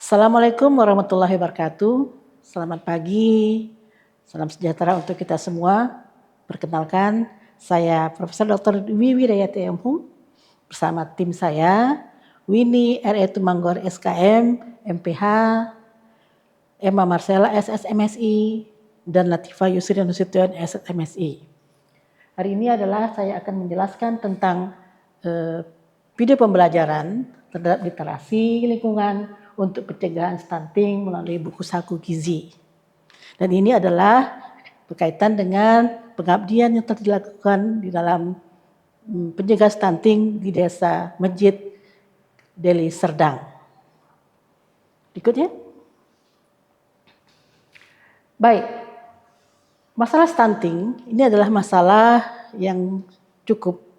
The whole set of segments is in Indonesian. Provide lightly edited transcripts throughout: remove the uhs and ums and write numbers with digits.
Assalamualaikum warahmatullahi wabarakatuh. Selamat pagi, salam sejahtera untuk kita semua. Perkenalkan, saya Profesor Dr. Wiwi Dayati MHum bersama tim saya, Winnie R.E. Tumanggor SKM, MPH, Emma Marcella SSMSI, dan Latifah Yusri Nasution SSMSI. Hari ini adalah saya akan menjelaskan tentang video pembelajaran terhadap literasi lingkungan untuk pencegahan stunting melalui buku saku gizi. Dan ini adalah berkaitan dengan pengabdian yang telah dilakukan di dalam pencegahan stunting di Desa Masjid Deli Serdang. Berikutnya. Baik, masalah stunting ini adalah masalah yang cukup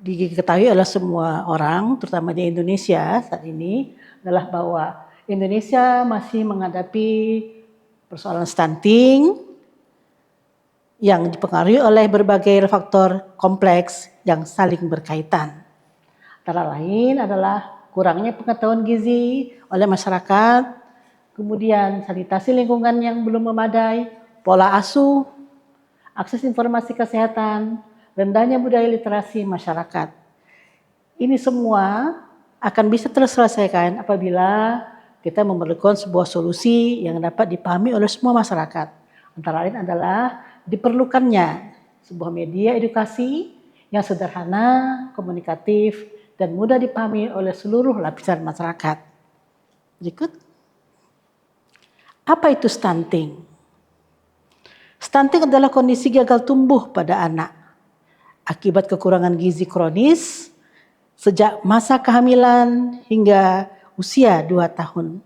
diketahui oleh semua orang, terutama di Indonesia saat ini, adalah bahwa Indonesia masih menghadapi persoalan stunting yang dipengaruhi oleh berbagai faktor kompleks yang saling berkaitan. Antara lain adalah kurangnya pengetahuan gizi oleh masyarakat, kemudian sanitasi lingkungan yang belum memadai, pola asuh, akses informasi kesehatan, rendahnya budaya literasi masyarakat. Ini semua akan bisa terselesaikan apabila kita memerlukan sebuah solusi yang dapat dipahami oleh semua masyarakat. Antara lain adalah diperlukannya sebuah media edukasi yang sederhana, komunikatif, dan mudah dipahami oleh seluruh lapisan masyarakat. Berikut. Apa itu stunting? Stunting adalah kondisi gagal tumbuh pada anak akibat kekurangan gizi kronis sejak masa kehamilan hingga usia 2 tahun.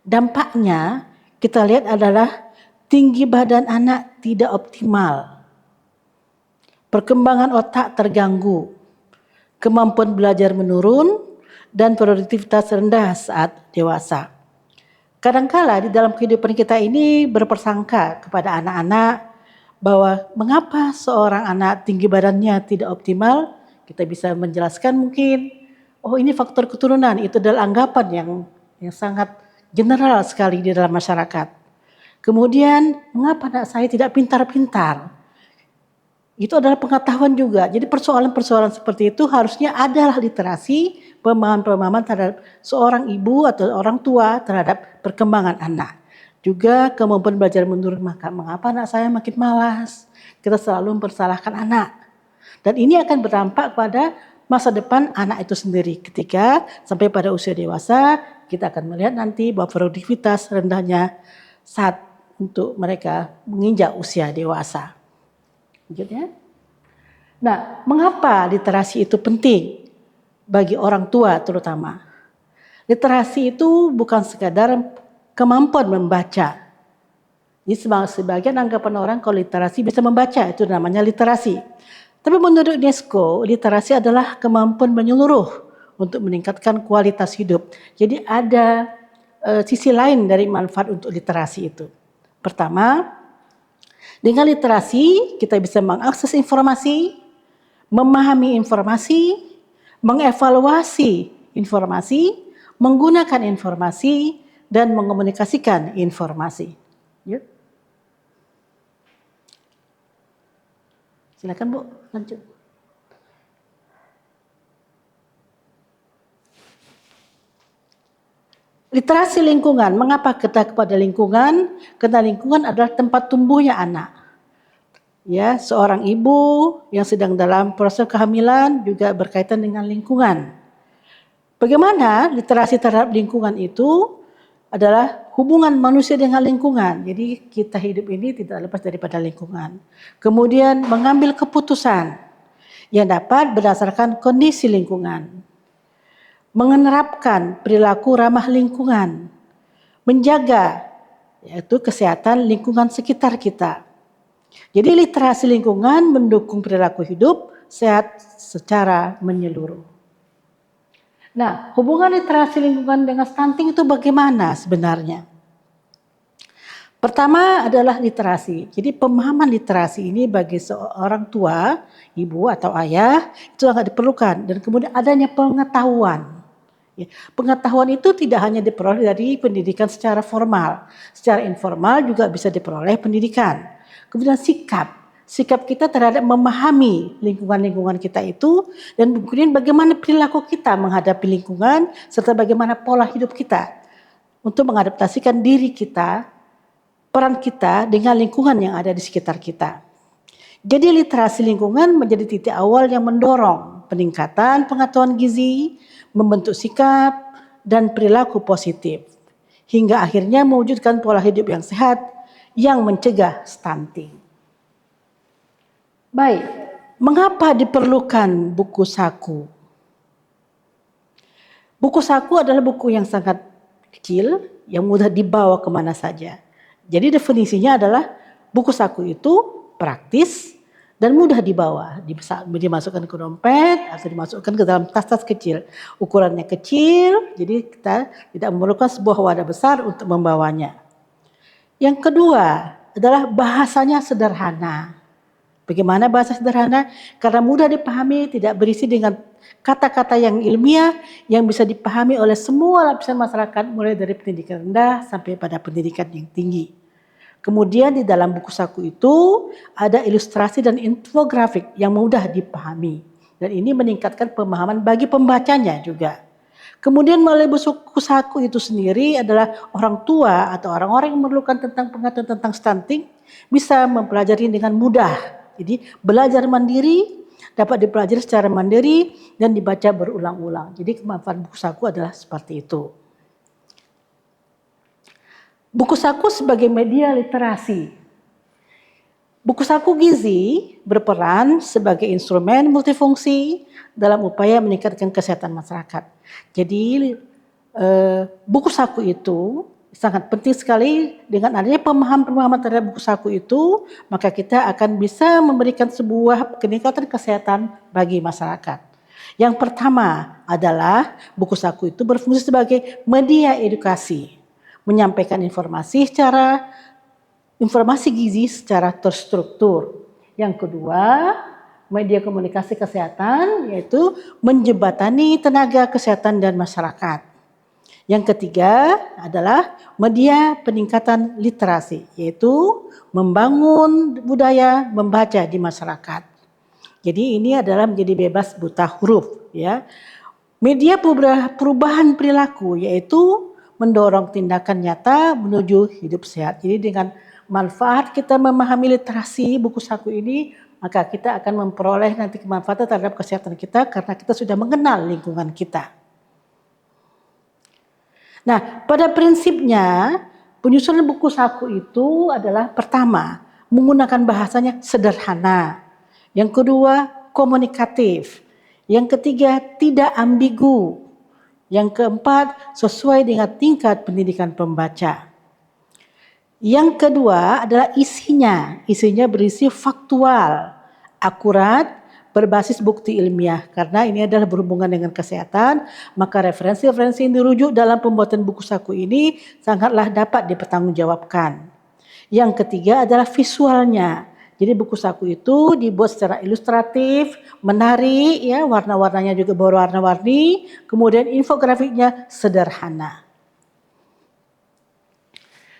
Dampaknya kita lihat adalah tinggi badan anak tidak optimal, perkembangan otak terganggu, kemampuan belajar menurun, dan produktivitas rendah saat dewasa. Kadangkala di dalam kehidupan kita ini berpersangka kepada anak-anak bahwa mengapa seorang anak tinggi badannya tidak optimal, kita bisa menjelaskan mungkin, oh ini faktor keturunan, itu adalah anggapan yang sangat general sekali di dalam masyarakat. Kemudian mengapa anak saya tidak pintar-pintar? Itu adalah pengetahuan juga. Jadi persoalan-persoalan seperti itu harusnya adalah literasi, pemahaman-pemahaman terhadap seorang ibu atau orang tua terhadap perkembangan anak. Juga kemampuan belajar menurun, maka mengapa anak saya makin malas? Kita selalu mempersalahkan anak. Dan ini akan berdampak pada masa depan anak itu sendiri. Ketika sampai pada usia dewasa, kita akan melihat nanti bahwa produktivitas rendahnya saat untuk mereka menginjak usia dewasa. Lanjutnya. Nah, mengapa literasi itu penting bagi orang tua terutama? Literasi itu bukan sekadar kemampuan membaca. Jadi sebagian anggapan orang kalau literasi bisa membaca, itu namanya literasi. Tapi menurut UNESCO, literasi adalah kemampuan menyeluruh untuk meningkatkan kualitas hidup. Jadi ada sisi lain dari manfaat untuk literasi itu. Pertama, dengan literasi kita bisa mengakses informasi, memahami informasi, mengevaluasi informasi, menggunakan informasi, dan mengomunikasikan informasi. Yuk. Silakan Bu, lanjut. Literasi lingkungan, mengapa kita kepada lingkungan? Karena lingkungan adalah tempat tumbuhnya anak. Ya, seorang ibu yang sedang dalam proses kehamilan juga berkaitan dengan lingkungan. Bagaimana literasi terhadap lingkungan itu adalah hubungan manusia dengan lingkungan. Jadi kita hidup ini tidak lepas daripada lingkungan. Kemudian mengambil keputusan yang dapat berdasarkan kondisi lingkungan. Menerapkan perilaku ramah lingkungan, menjaga yaitu kesehatan lingkungan sekitar kita. Jadi literasi lingkungan mendukung perilaku hidup sehat secara menyeluruh. Nah, hubungan literasi lingkungan dengan stunting itu bagaimana sebenarnya? Pertama adalah literasi. Jadi pemahaman literasi ini bagi seorang tua, ibu atau ayah itu sangat diperlukan. Dan kemudian adanya pengetahuan. Ya, pengetahuan itu tidak hanya diperoleh dari pendidikan secara formal, secara informal juga bisa diperoleh pendidikan. Kemudian sikap kita terhadap memahami lingkungan-lingkungan kita itu, dan kemudian bagaimana perilaku kita menghadapi lingkungan, serta bagaimana pola hidup kita untuk mengadaptasikan diri kita, peran kita dengan lingkungan yang ada di sekitar kita. Jadi literasi lingkungan menjadi titik awal yang mendorong peningkatan pengetahuan gizi, membentuk sikap dan perilaku positif, hingga akhirnya mewujudkan pola hidup yang sehat yang mencegah stunting. Baik, mengapa diperlukan buku saku? Buku saku adalah buku yang sangat kecil, yang mudah dibawa kemana saja. Jadi definisinya adalah buku saku itu praktis dan mudah dibawa, dimasukkan ke dompet atau dimasukkan ke dalam tas-tas kecil. Ukurannya kecil, jadi kita tidak memerlukan sebuah wadah besar untuk membawanya. Yang kedua adalah bahasanya sederhana. Bagaimana bahasa sederhana? Karena mudah dipahami, tidak berisi dengan kata-kata yang ilmiah yang bisa dipahami oleh semua lapisan masyarakat, mulai dari pendidikan rendah sampai pada pendidikan yang tinggi. Kemudian di dalam buku saku itu ada ilustrasi dan infografik yang mudah dipahami. Dan ini meningkatkan pemahaman bagi pembacanya juga. Kemudian melalui buku saku itu sendiri adalah orang tua atau orang-orang yang memerlukan tentang pengetahuan tentang stunting bisa mempelajari dengan mudah. Jadi belajar mandiri, dapat dipelajari secara mandiri dan dibaca berulang-ulang. Jadi kemanfaatan buku saku adalah seperti itu. Buku saku sebagai media literasi. Buku saku gizi berperan sebagai instrumen multifungsi dalam upaya meningkatkan kesehatan masyarakat. Jadi buku saku itu sangat penting sekali. Dengan adanya pemahaman terhadap buku saku itu, maka kita akan bisa memberikan sebuah peningkatan kesehatan bagi masyarakat. Yang pertama adalah buku saku itu berfungsi sebagai media edukasi, menyampaikan informasi gizi secara terstruktur. Yang kedua, media komunikasi kesehatan, yaitu menjembatani tenaga kesehatan dan masyarakat. Yang ketiga adalah media peningkatan literasi, yaitu membangun budaya membaca di masyarakat. Jadi ini adalah menjadi bebas buta huruf, ya. Media perubahan perilaku, yaitu mendorong tindakan nyata menuju hidup sehat. Jadi dengan manfaat kita memahami literasi buku saku ini, maka kita akan memperoleh nanti kemanfaatan terhadap kesehatan kita karena kita sudah mengenal lingkungan kita. Nah, pada prinsipnya penyusunan buku saku itu adalah pertama, menggunakan bahasanya sederhana. Yang kedua, komunikatif. Yang ketiga, tidak ambigu. Yang keempat, sesuai dengan tingkat pendidikan pembaca. Yang kedua adalah isinya. Isinya berisi faktual, akurat, berbasis bukti ilmiah. Karena ini adalah berhubungan dengan kesehatan, maka referensi-referensi yang dirujuk dalam pembuatan buku saku ini sangatlah dapat dipertanggungjawabkan. Yang ketiga adalah visualnya. Jadi buku saku itu dibuat secara ilustratif, menarik, ya, warna-warnanya juga berwarna-warni, kemudian infografiknya sederhana.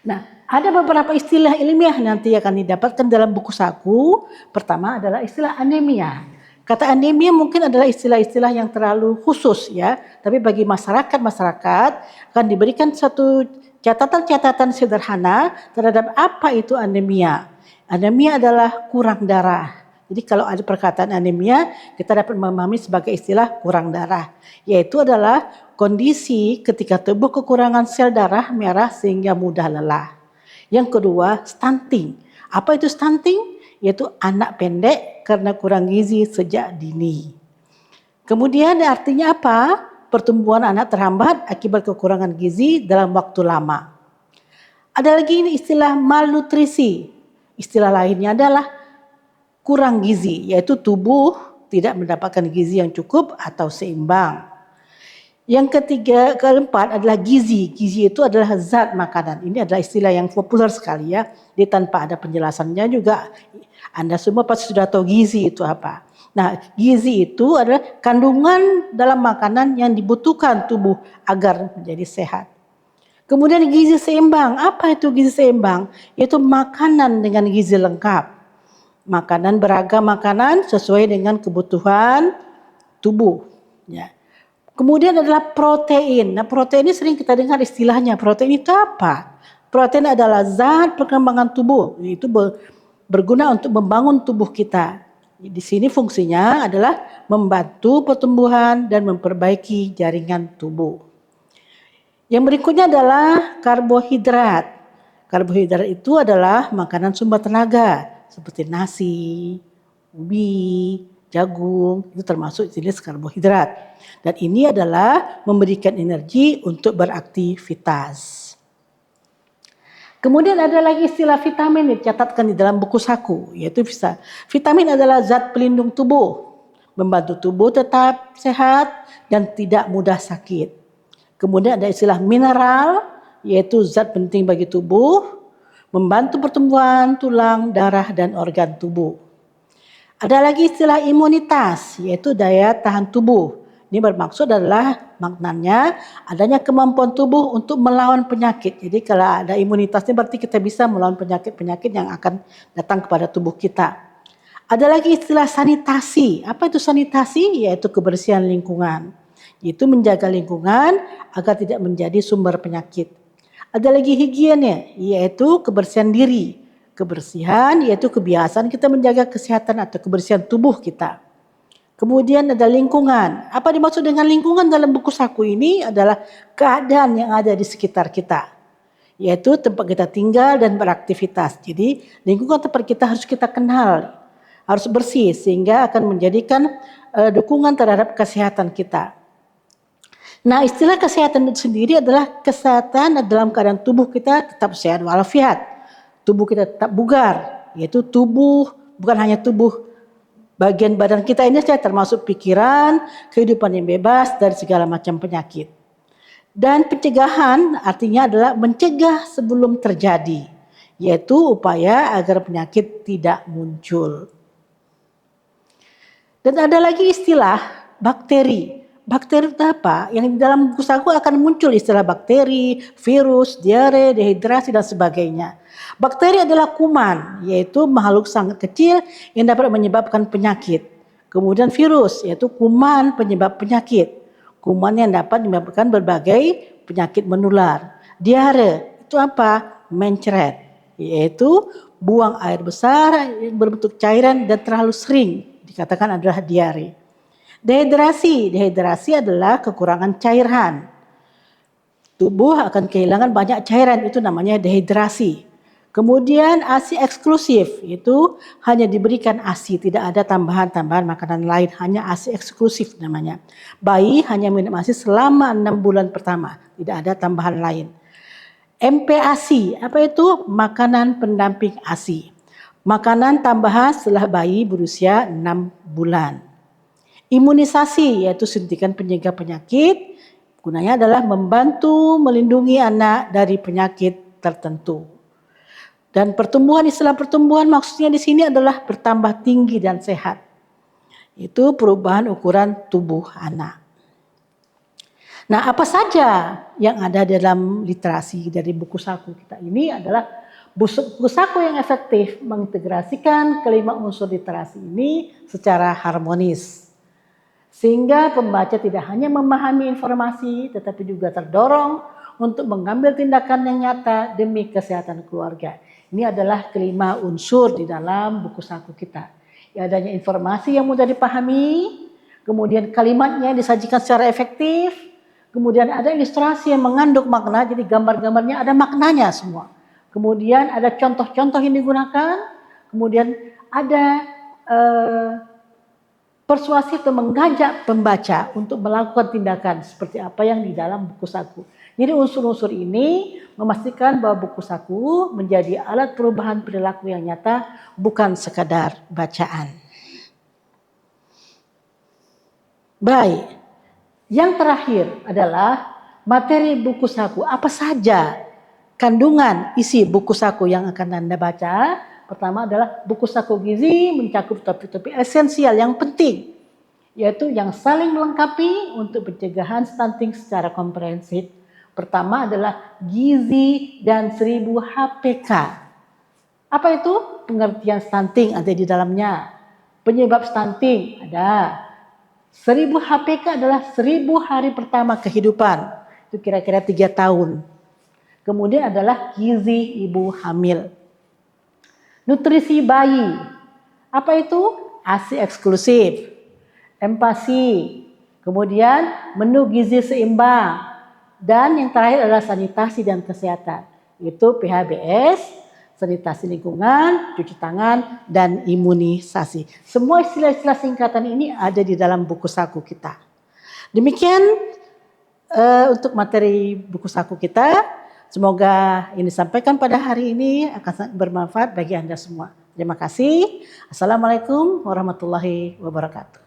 Nah, ada beberapa istilah ilmiah nanti akan didapatkan dalam buku saku. Pertama adalah istilah anemia. Kata anemia mungkin adalah istilah-istilah yang terlalu khusus, ya, tapi bagi masyarakat akan diberikan satu catatan-catatan sederhana terhadap apa itu anemia. Anemia adalah kurang darah. Jadi kalau ada perkataan anemia, kita dapat memahami sebagai istilah kurang darah. Yaitu adalah kondisi ketika tubuh kekurangan sel darah merah sehingga mudah lelah. Yang kedua, stunting. Apa itu stunting? Yaitu anak pendek karena kurang gizi sejak dini. Kemudian artinya apa? Pertumbuhan anak terhambat akibat kekurangan gizi dalam waktu lama. Ada lagi ini istilah malnutrisi. Istilah lainnya adalah kurang gizi, yaitu tubuh tidak mendapatkan gizi yang cukup atau seimbang. Yang keempat adalah gizi. Gizi itu adalah zat makanan. Ini adalah istilah yang populer sekali, ya. Dia tanpa ada penjelasannya juga Anda semua pasti sudah tahu gizi itu apa. Nah, gizi itu adalah kandungan dalam makanan yang dibutuhkan tubuh agar menjadi sehat. Kemudian gizi seimbang. Apa itu gizi seimbang? Yaitu makanan dengan gizi lengkap. Makanan beragam makanan sesuai dengan kebutuhan tubuh. Ya. Kemudian adalah protein. Nah, protein ini sering kita dengar istilahnya. Protein itu apa? Protein adalah zat perkembangan tubuh. Itu berguna untuk membangun tubuh kita. Di sini fungsinya adalah membantu pertumbuhan dan memperbaiki jaringan tubuh. Yang berikutnya adalah karbohidrat. Karbohidrat itu adalah makanan sumber tenaga seperti nasi, ubi, jagung, itu termasuk jenis karbohidrat. Dan ini adalah memberikan energi untuk beraktivitas. Kemudian ada lagi istilah vitamin dicatatkan di dalam buku saku, yaitu vitamin adalah zat pelindung tubuh, membantu tubuh tetap sehat dan tidak mudah sakit. Kemudian ada istilah mineral, yaitu zat penting bagi tubuh, membantu pertumbuhan tulang, darah, dan organ tubuh. Ada lagi istilah imunitas, yaitu daya tahan tubuh. Ini bermaksud adalah maknanya adanya kemampuan tubuh untuk melawan penyakit. Jadi kalau ada imunitas ini berarti kita bisa melawan penyakit-penyakit yang akan datang kepada tubuh kita. Ada lagi istilah sanitasi. Apa itu sanitasi? Yaitu kebersihan lingkungan. Itu menjaga lingkungan agar tidak menjadi sumber penyakit. Ada lagi higiene, yaitu kebersihan diri. Kebersihan yaitu kebiasaan kita menjaga kesehatan atau kebersihan tubuh kita. Kemudian ada lingkungan. Apa dimaksud dengan lingkungan dalam buku saku ini adalah keadaan yang ada di sekitar kita. Yaitu tempat kita tinggal dan beraktivitas. Jadi lingkungan tempat kita harus kita kenal. Harus bersih sehingga akan menjadikan dukungan terhadap kesehatan kita. Nah, istilah kesehatan itu sendiri adalah kesehatan dalam keadaan tubuh kita tetap sehat walafiat. Tubuh kita tetap bugar. Yaitu tubuh, bukan hanya tubuh bagian badan kita ini saja, termasuk pikiran, kehidupan yang bebas dari segala macam penyakit. Dan pencegahan artinya adalah mencegah sebelum terjadi, yaitu upaya agar penyakit tidak muncul. Dan ada lagi istilah bakteri. Bakteri itu apa? Yang di dalam buku saku akan muncul istilah bakteri, virus, diare, dehidrasi, dan sebagainya. Bakteri adalah kuman, yaitu makhluk sangat kecil yang dapat menyebabkan penyakit. Kemudian virus, yaitu kuman penyebab penyakit. Kuman yang dapat menyebabkan berbagai penyakit menular. Diare, itu apa? Mencret, yaitu buang air besar yang berbentuk cairan dan terlalu sering, dikatakan adalah diare. Dehidrasi adalah kekurangan cairan. Tubuh akan kehilangan banyak cairan, itu namanya dehidrasi. Kemudian ASI eksklusif, itu hanya diberikan ASI, tidak ada tambahan-tambahan makanan lain, hanya ASI eksklusif namanya. Bayi hanya minum ASI selama 6 bulan pertama, tidak ada tambahan lain. MPASI, apa itu? Makanan pendamping ASI. Makanan tambahan setelah bayi berusia 6 bulan. Imunisasi, yaitu suntikan penyegah penyakit, gunanya adalah membantu melindungi anak dari penyakit tertentu. Dan pertumbuhan, istilah pertumbuhan maksudnya di sini adalah bertambah tinggi dan sehat. Itu perubahan ukuran tubuh anak. Nah, apa saja yang ada dalam literasi dari buku saku kita ini adalah buku saku yang efektif mengintegrasikan kelima unsur literasi ini secara harmonis. Sehingga pembaca tidak hanya memahami informasi tetapi juga terdorong untuk mengambil tindakan yang nyata demi kesehatan keluarga. Ini adalah kelima unsur di dalam buku saku kita. Ya, adanya informasi yang mudah dipahami, kemudian kalimatnya disajikan secara efektif, kemudian ada ilustrasi yang mengandung makna, jadi gambar-gambarnya ada maknanya semua. Kemudian ada contoh-contoh yang digunakan, kemudian ada persuasif atau mengajak pembaca untuk melakukan tindakan seperti apa yang di dalam buku saku. Jadi unsur-unsur ini memastikan bahwa buku saku menjadi alat perubahan perilaku yang nyata, bukan sekadar bacaan. Baik, yang terakhir adalah materi buku saku. Apa saja kandungan isi buku saku yang akan Anda baca? Pertama adalah buku saku gizi mencakup topik-topik esensial yang penting, yaitu yang saling melengkapi untuk pencegahan stunting secara komprehensif. Pertama adalah gizi dan 1000 HPK. Apa itu? Pengertian stunting ada di dalamnya. Penyebab stunting ada. 1000 HPK adalah 1000 hari pertama kehidupan. Itu kira-kira 3 tahun. Kemudian adalah gizi ibu hamil. Nutrisi bayi. Apa itu? ASI eksklusif. Empasi. Kemudian menu gizi seimbang. Dan yang terakhir adalah sanitasi dan kesehatan. Itu PHBS, sanitasi lingkungan, cuci tangan, dan imunisasi. Semua istilah-istilah singkatan ini ada di dalam buku saku kita. Demikian untuk materi buku saku kita. Semoga ini disampaikan pada hari ini akan sangat bermanfaat bagi Anda semua. Terima kasih. Assalamualaikum warahmatullahi wabarakatuh.